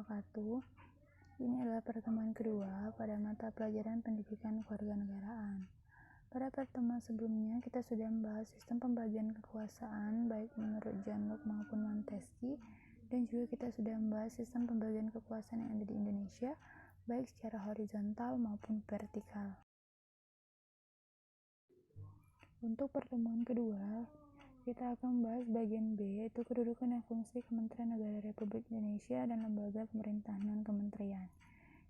wabarakatuh. Ini adalah pertemuan kedua pada mata pelajaran pendidikan kewarganegaraan. Pada pertemuan sebelumnya, kita sudah membahas sistem pembagian kekuasaan baik menurut John Locke maupun Montesquieu, dan juga kita sudah membahas sistem pembagian kekuasaan yang ada di Indonesia baik secara horizontal maupun vertikal. Untuk pertemuan kedua, kita akan membahas bagian B, yaitu kedudukan dan fungsi Kementerian Negara Republik Indonesia dan lembaga pemerintahan non-kementerian.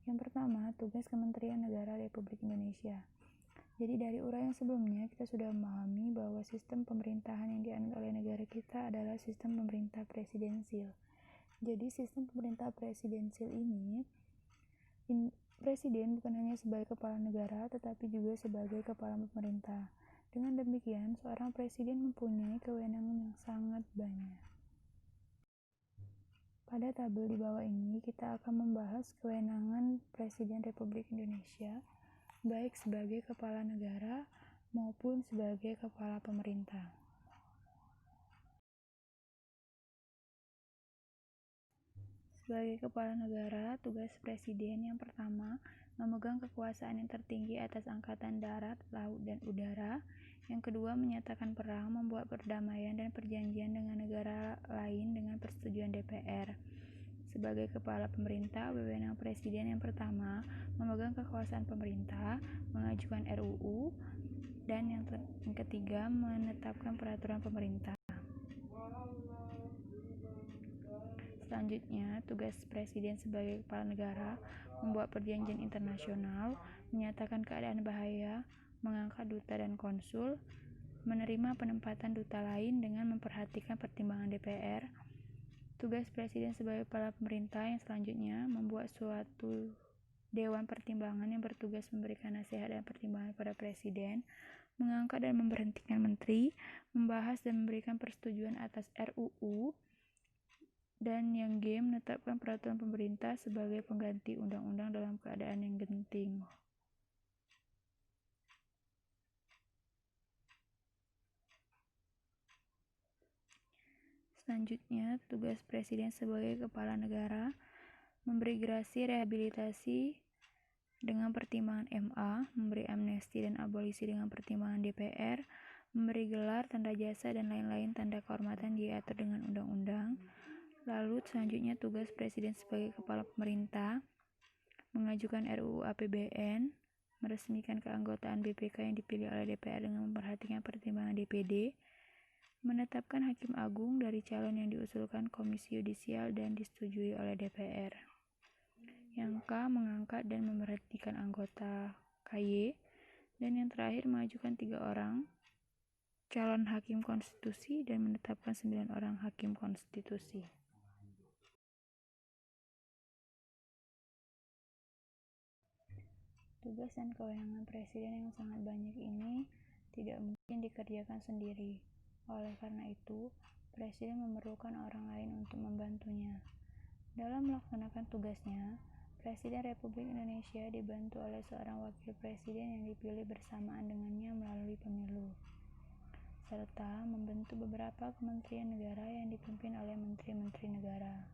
Yang pertama, tugas Kementerian Negara Republik Indonesia. Jadi dari uraian sebelumnya, kita sudah memahami bahwa sistem pemerintahan yang dianut oleh negara kita adalah sistem pemerintah presidensil. Jadi sistem pemerintah presidensil ini, presiden bukan hanya sebagai kepala negara, tetapi juga sebagai kepala pemerintah. Dengan demikian, seorang presiden mempunyai kewenangan yang sangat banyak. Pada tabel di bawah ini, kita akan membahas kewenangan Presiden Republik Indonesia, baik sebagai kepala negara maupun sebagai kepala pemerintah. Sebagai kepala negara, tugas presiden yang pertama, memegang kekuasaan yang tertinggi atas angkatan darat, laut, dan udara. Yang kedua, menyatakan perang, membuat perdamaian dan perjanjian dengan negara lain dengan persetujuan DPR. Sebagai kepala pemerintah, wewenang presiden yang pertama, memegang kekuasaan pemerintah, mengajukan RUU, dan yang ketiga, menetapkan peraturan pemerintah. Selanjutnya, tugas presiden sebagai kepala negara, membuat perjanjian internasional, menyatakan keadaan bahaya, mengangkat duta dan konsul, menerima penempatan duta lain dengan memperhatikan pertimbangan DPR. Tugas presiden sebagai kepala pemerintah yang selanjutnya, membuat suatu dewan pertimbangan yang bertugas memberikan nasihat dan pertimbangan kepada presiden, mengangkat dan memberhentikan menteri, membahas dan memberikan persetujuan atas RUU, dan yang G, menetapkan peraturan pemerintah sebagai pengganti undang-undang dalam keadaan yang genting. Selanjutnya, tugas presiden sebagai kepala negara, memberi gerasi rehabilitasi dengan pertimbangan MA, memberi amnesti dan abolisi dengan pertimbangan DPR, memberi gelar, tanda jasa, dan lain-lain tanda kehormatan diatur dengan undang-undang. Lalu selanjutnya tugas presiden sebagai kepala pemerintah, mengajukan RUU APBN, meresmikan keanggotaan BPK yang dipilih oleh DPR dengan memperhatikan pertimbangan DPD, menetapkan hakim agung dari calon yang diusulkan Komisi Yudisial dan disetujui oleh DPR. Yang K, mengangkat dan memberhentikan anggota KY, dan yang terakhir mengajukan 3 orang calon hakim konstitusi dan menetapkan 9 orang hakim konstitusi. Tugas dan kewenangan presiden yang sangat banyak ini tidak mungkin dikerjakan sendiri. Oleh karena itu, presiden memerlukan orang lain untuk membantunya. Dalam melaksanakan tugasnya, Presiden Republik Indonesia dibantu oleh seorang wakil presiden yang dipilih bersamaan dengannya melalui pemilu, serta membentuk beberapa kementerian negara yang dipimpin oleh menteri-menteri negara.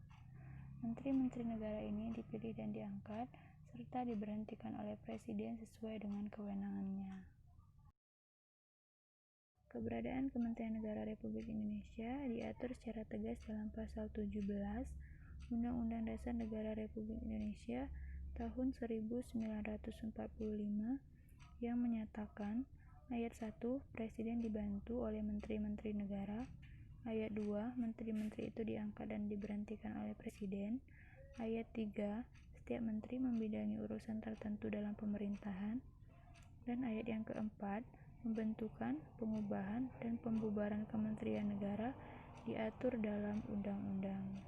Menteri-menteri negara ini dipilih dan diangkat, serta diberhentikan oleh presiden sesuai dengan kewenangannya. Keberadaan Kementerian Negara Republik Indonesia diatur secara tegas dalam Pasal 17 Undang-Undang Dasar Negara Republik Indonesia tahun 1945 yang menyatakan Ayat 1, Presiden dibantu oleh Menteri-Menteri Negara. Ayat 2, Menteri-Menteri itu diangkat dan diberhentikan oleh Presiden. Ayat 3, setiap menteri membidangi urusan tertentu dalam pemerintahan. Dan ayat yang keempat, pembentukan, pengubahan, dan pembubaran kementerian negara diatur dalam undang-undang.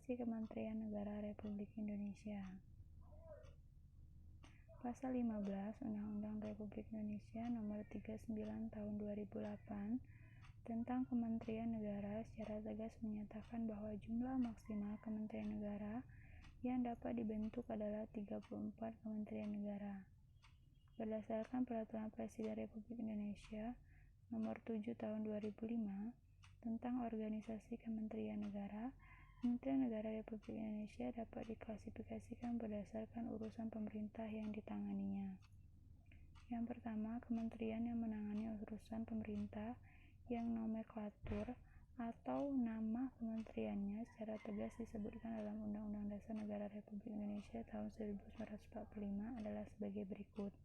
Organisasi Kementerian Negara Republik Indonesia. Pasal 15 Undang-Undang Republik Indonesia Nomor 39 Tahun 2008 tentang Kementerian Negara secara tegas menyatakan bahwa jumlah maksimal Kementerian Negara yang dapat dibentuk adalah 34 Kementerian Negara. Berdasarkan Peraturan Presiden Republik Indonesia Nomor 7 Tahun 2005 tentang Organisasi Kementerian Negara, Kementerian Negara Republik Indonesia dapat diklasifikasikan berdasarkan urusan pemerintah yang ditanganinya. Yang pertama, kementerian yang menangani urusan pemerintah yang nomenklatur atau nama kementeriannya secara tegas disebutkan dalam Undang-Undang Dasar Negara Republik Indonesia tahun 1945 adalah sebagai berikut.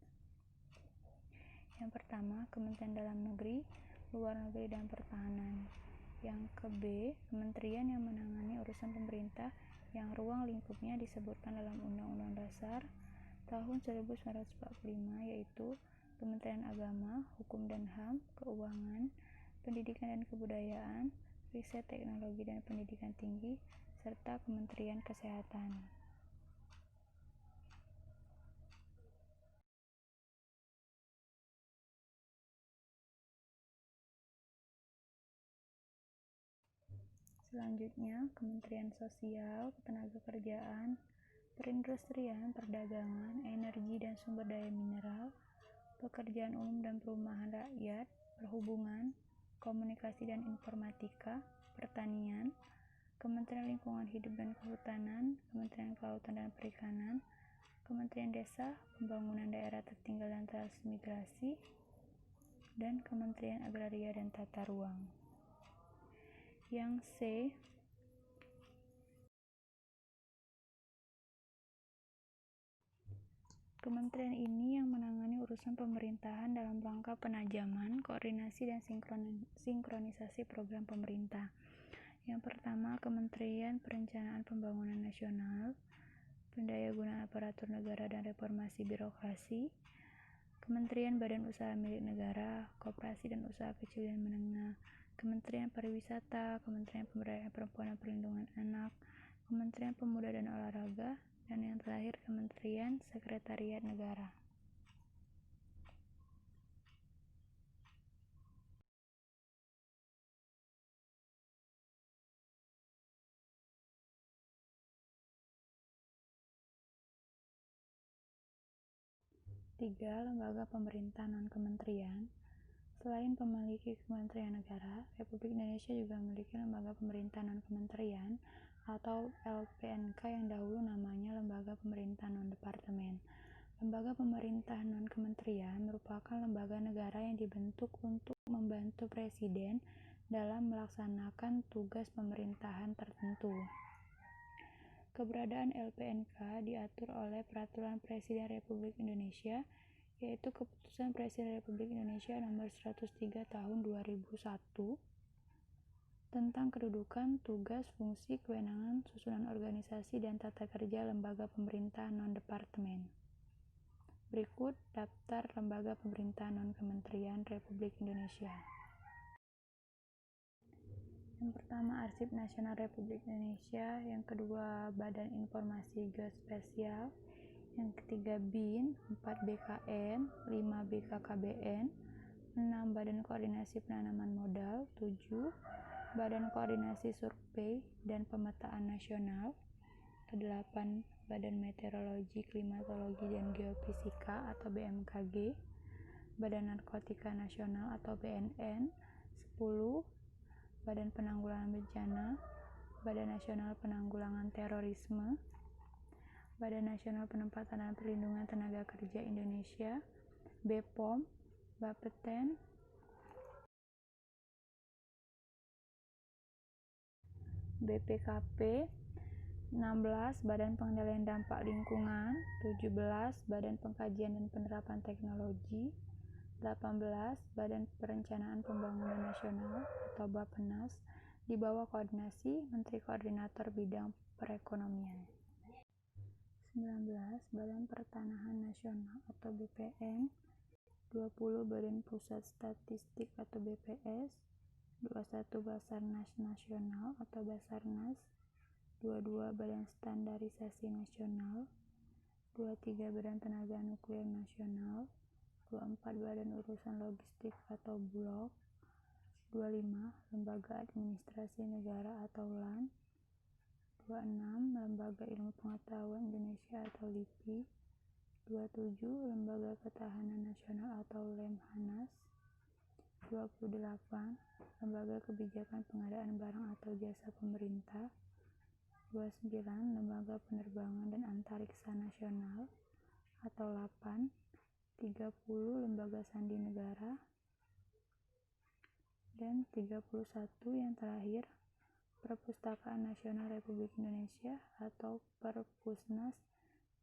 Yang pertama, Kementerian Dalam Negeri, Luar Negeri, dan Pertahanan. Yang ke-B, kementerian yang menangani urusan pemerintah yang ruang lingkupnya disebutkan dalam Undang-Undang Dasar tahun 1945, yaitu Kementerian Agama, Hukum dan HAM, Keuangan, Pendidikan dan Kebudayaan, Riset, Teknologi dan Pendidikan Tinggi, serta Kementerian Kesehatan. Selanjutnya, Kementerian Sosial, Ketenagakerjaan, Perindustrian, Perdagangan, Energi dan Sumber Daya Mineral, Pekerjaan Umum dan Perumahan Rakyat, Perhubungan, Komunikasi dan Informatika, Pertanian, Kementerian Lingkungan Hidup dan Kehutanan, Kementerian Kelautan dan Perikanan, Kementerian Desa, Pembangunan Daerah Tertinggal dan Transmigrasi, dan Kementerian Agraria dan Tata Ruang. Yang C, kementerian ini yang menangani urusan pemerintahan dalam rangka penajaman, koordinasi, dan sinkronisasi program pemerintah. Yang pertama, Kementerian Perencanaan Pembangunan Nasional, Pendayagunaan Aparatur Negara dan Reformasi Birokrasi, Kementerian Badan Usaha Milik Negara, Koperasi dan Usaha Kecil dan Menengah, Kementerian Pariwisata, Kementerian Pemberdayaan Perempuan dan Perlindungan Anak, Kementerian Pemuda dan Olahraga, dan yang terakhir Kementerian Sekretariat Negara. Tiga, lembaga pemerintah non-kementerian. Selain memiliki Kementerian Negara, Republik Indonesia juga memiliki lembaga pemerintah non-kementerian atau LPNK yang dahulu namanya Lembaga Pemerintah Non-Departemen. Lembaga pemerintah non-kementerian merupakan lembaga negara yang dibentuk untuk membantu Presiden dalam melaksanakan tugas pemerintahan tertentu. Keberadaan LPNK diatur oleh Peraturan Presiden Republik Indonesia, yaitu Keputusan Presiden Republik Indonesia Nomor 103 Tahun 2001 tentang kedudukan, tugas, fungsi, kewenangan, susunan organisasi, dan tata kerja lembaga pemerintah non-departemen. Berikut daftar lembaga pemerintah non-kementerian Republik Indonesia. Yang pertama, Arsip Nasional Republik Indonesia. Yang kedua, Badan Informasi Geospasial. Yang ketiga, BIN. 4, BKN. 5, BKKBN. 6, Badan Koordinasi Penanaman Modal. 7, Badan Koordinasi Survei dan Pemetaan Nasional. 8, Badan Meteorologi, Klimatologi dan Geofisika atau BMKG. Badan Narkotika Nasional atau BNN. 10, Badan Penanggulangan Bencana, Badan Nasional Penanggulangan Terorisme, Badan Nasional Penempatan dan Perlindungan Tenaga Kerja Indonesia, BPOM, Bapeten, BPKP. 16, Badan Pengendalian Dampak Lingkungan. 17, Badan Pengkajian dan Penerapan Teknologi. 18, Badan Perencanaan Pembangunan Nasional atau Bappenas di bawah koordinasi Menteri Koordinator Bidang Perekonomian. 19, Badan Pertanahan Nasional atau BPN. 20, Badan Pusat Statistik atau BPS. 21, Basarnas Nasional atau Basarnas. 22 Badan Standarisasi Nasional, 23 Badan Tenaga Nuklir Nasional, 24 Badan Urusan Logistik atau Bulog, 25 Lembaga Administrasi Negara atau LAN, 26 Lembaga Ilmu Pengetahuan Indonesia atau LIPI, 27 Lembaga Ketahanan Nasional atau Lemhanas, 28 Lembaga Kebijakan Pengadaan Barang atau Jasa Pemerintah, 29 Lembaga Penerbangan dan Antariksa Nasional atau LAPAN, 30 Lembaga Sandi Negara, dan 31 yang terakhir Perpustakaan Nasional Republik Indonesia atau Perpusnas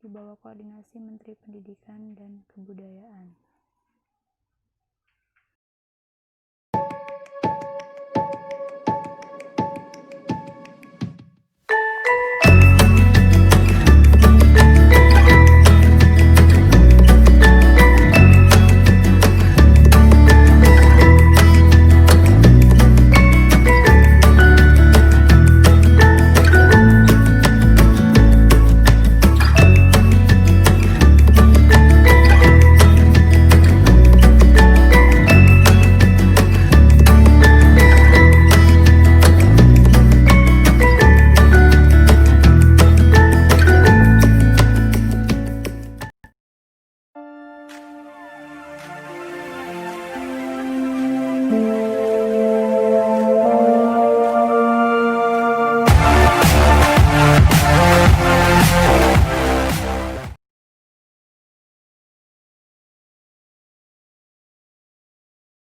di bawah koordinasi Menteri Pendidikan dan Kebudayaan.